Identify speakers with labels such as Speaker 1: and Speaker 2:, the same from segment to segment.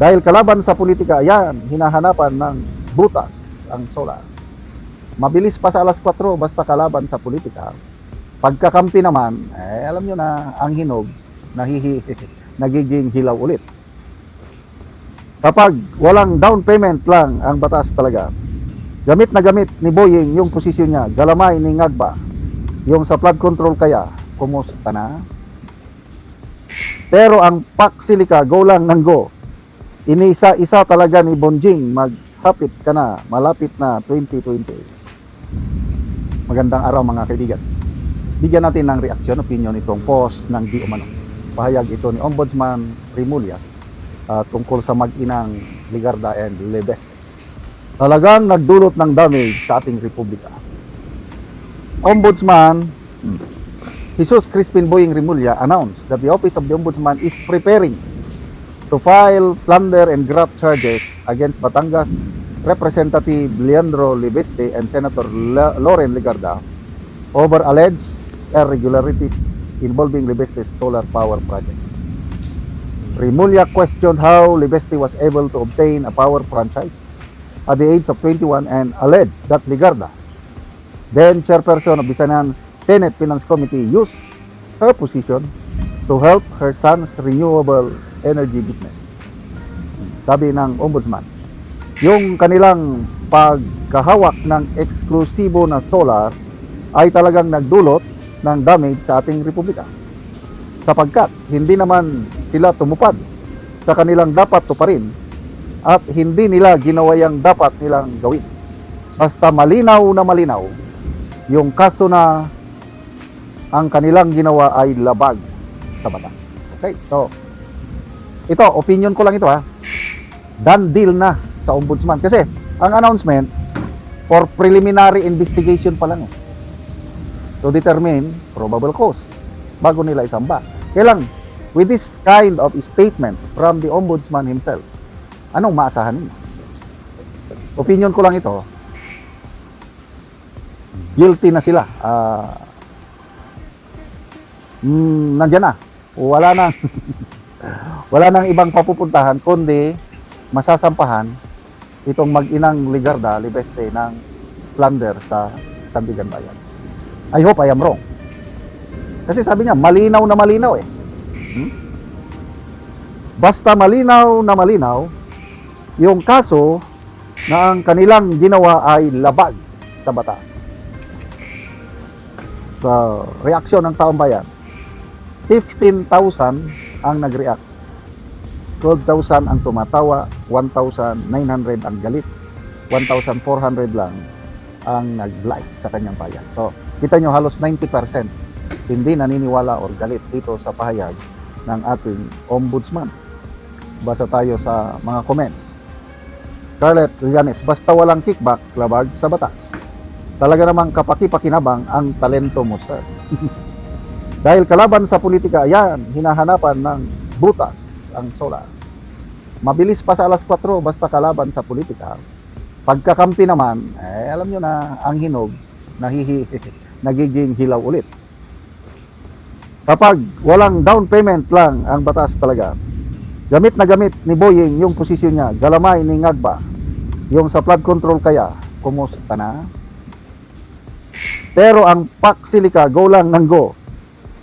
Speaker 1: Dahil kalaban sa politika, yan, hinahanapan ng butas ang solar. Mabilis pa sa alas 4 basta kalaban sa politika. Pagkakampi naman, alam nyo na, ang hinog, nagiging hilaw ulit. Kapag walang down payment lang ang batas talaga, gamit na gamit ni Boying yung posisyon niya, galamay ni Ngagba, yung sa flood control kaya, kumusta na? Pero ang Paksilika, go lang ng go. Inisa-isa talaga ni Bonjing, maghapit ka na, malapit na 2020. Magandang araw mga kaibigan. Bigyan natin ng reaksyon, opinion itong post ng Di Umano. Pahayag ito ni Ombudsman Remulla tungkol sa mag-inang Ligarda and Lebeste. Talagang nagdulot ng damage sa ating republika. Ombudsman Jesus Crispin Boying Remulla announced that the Office of the Ombudsman is preparing to file plunder and graft charges against Batangas Representative Leandro Lebeste and Senator Loren Ligarda over alleged irregularities involving Lebeste's solar power project. Remulla questioned how Lebeste was able to obtain a power franchise at the age of 21 and alleged that Ligarda, then chairperson of the Senate Finance Committee, used her position to help her son's renewable energy business. Sabi ng Ombudsman, yung kanilang pagkahawak ng eksklusibo na solar ay talagang nagdulot ng damage sa ating republika. Sapagkat hindi naman sila tumupad sa kanilang dapat tuparin at hindi nila ginawa yung dapat nilang gawin. Basta malinaw na malinaw yung kaso na ang kanilang ginawa ay labag sa batas. Okay, so ito, opinion ko lang ito ha. Done deal na sa Ombudsman. Kasi ang announcement for preliminary investigation pa lang to determine probable cause bago nila isamba. Kaya lang, with this kind of statement from the Ombudsman himself, anong maasahan niyo? Opinion ko lang ito. Guilty na sila. Nandiyan na. Wala na. Wala nang ibang papupuntahan kundi masasampahan itong mag-inang Ligarda Lebeste ng plunder sa Sandigan Bayan. I hope I am wrong. Kasi sabi niya, malinaw na malinaw Basta malinaw na malinaw yung kaso na ang kanilang ginawa ay labag sa batas. Sa reaksyon ng taong bayan, 15,000 ang nag-react. 12,000 ang tumatawa, 1,900 ang galit, 1,400 lang ang nag-like sa kanyang bayan. So, kita nyo halos 90% hindi naniniwala or galit dito sa pahayag ng ating Ombudsman. Basta tayo sa mga comments. Scarlett Rianes, basta walang kickback, labag sa batas. Talaga namang kapaki-pakinabang ang talento mo, sir. Dahil kalaban sa politika, yan, hinahanapan ng butas ang solar. Mabilis pa sa alas 4 basta kalaban sa politika. Pagkakampi naman, alam nyo na, ang hinog, nagiging hilaw ulit. Kapag walang down payment lang ang batas talaga, gamit na gamit ni Boying yung posisyon niya, galamay ni Ngagba, yung sa flood control kaya, kumusta na? Pero ang Paksilika, go lang ng go.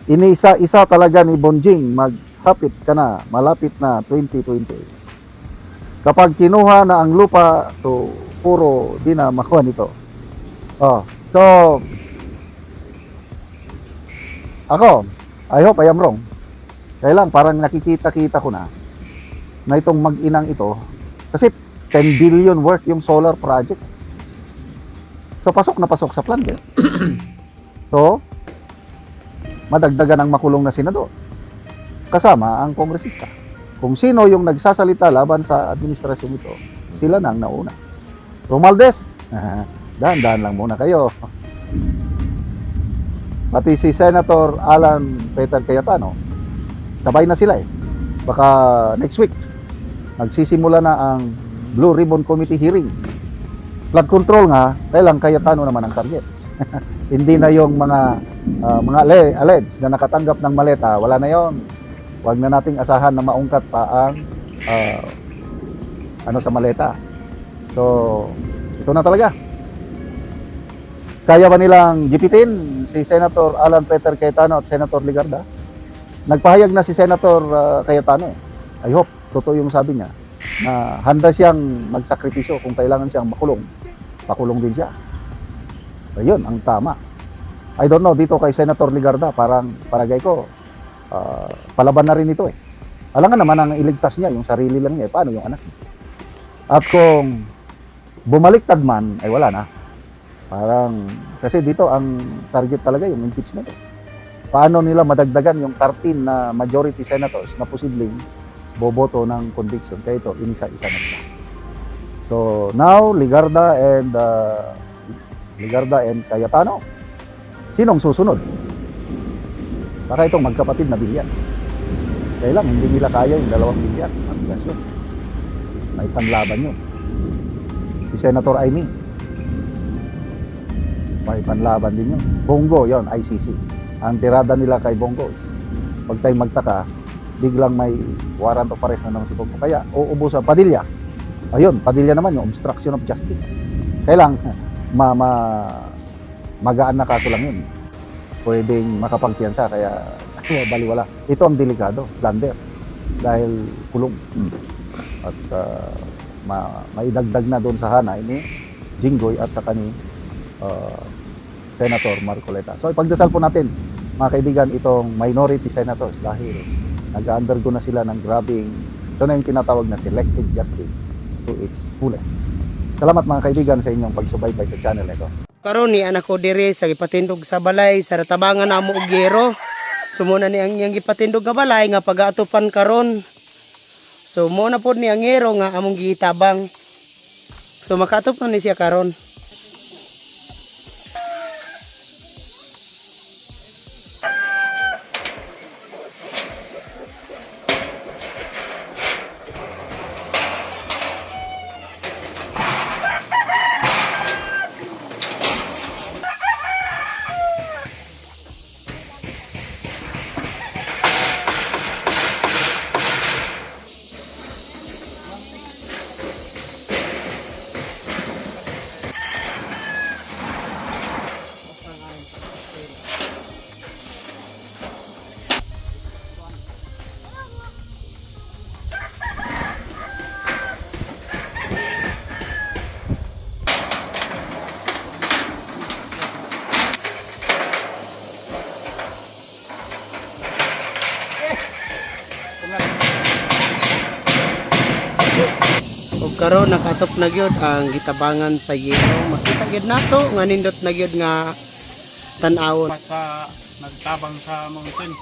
Speaker 1: Inisa-isa talaga ni Bonjing, maghapit ka na, malapit na 2020. Kapag kinuha na ang lupa, to puro di na makuha nito. So, ako, I hope I am wrong. Kaya lang, parang nakikita-kita ko na itong mag-inang ito, kasi 10 billion worth yung solar project. So, pasok na pasok sa plan. So, madagdagan ang makulong na senador. Kasama ang kongresista. Kung sino yung nagsasalita laban sa administrasyon ito, sila nang nauna. Romualdez, dahan-dahan lang muna kayo. Pati si Senator Alan Peter Cayetano, sabay na sila Baka next week, magsisimula na ang Blue Ribbon Committee hearing. Flood control nga, kailang Cayetano naman ang target. Hindi na yung mga alleged na nakatanggap ng maleta, wala na yon. Huwag na nating asahan na maungkat pa ang ano sa maleta. So, ito na talaga. Kaya ba nilang gipitin si Senator Alan Peter Cayetano at Senator Ligarda? Nagpahayag na si Senator Cayetano. I hope, totoo yung sabi niya, na handa siyang magsakripisyo kung kailangan siyang makulong. Pakulong din siya. So, yun, ang tama. I don't know, dito kay Senator Ligarda, parang paragay ko, palaban na rin ito eh. Alangan naman ang iligtas niya, yung sarili lang niya, paano yung anak niya? At kung bumaliktad man, ay wala na. Parang, kasi dito ang target talaga yung impeachment. Paano nila madagdagan yung 13 na majority senators na posibleng boboto ng conviction? Kaya ito, inisa-isa na sila. So, now, Ligarda and Cayetano, sinong susunod? Baka itong magkapatid na bilyan. Kaya lang, hindi nila kaya yung 2 bilyan. Matigas yun. May panlaban yun. Si Senator Amy. May panlaban din yun. Bongo, yon ICC. Ang tirada nila kay Bongo is, pag tayo magtaka, biglang may warrant of arrest na naman si Bongo. Kaya, uubusan. Padilla. Ayun, Padilla naman yung obstruction of justice. Kaya lang, magaan na kaso lang yun. Pwedeng makapagpiyansa, kaya baliwala. Ito ang delikado, plunder. Dahil kulong. At maidagdag na doon sa hanay ni Jinggoy at saka ni Senator Marcoleta. So ipagdasal po natin, mga kaibigan, itong minority senators dahil nag-undergo na sila ng grabing, ito na yung tinatawag na selective justice to its fullest. Salamat mga kaibigan sa inyong pagsubaybay sa channel nito.
Speaker 2: Karon ni anak ko diri sa gipatindog sa balay sa ratabangan na mo og gero. Sumuna ni ang iyang gipatindog nga balay nga pag-atupan karon. So mo na pod ni ang gero nga among gitabang. So makatup na ni siya karon. Ug karon nakatop na gyud ang gitabangan sa yero. Makita gyud nato nga nindot na gyud nga tan-awon
Speaker 3: sa nagtabang sa mountain.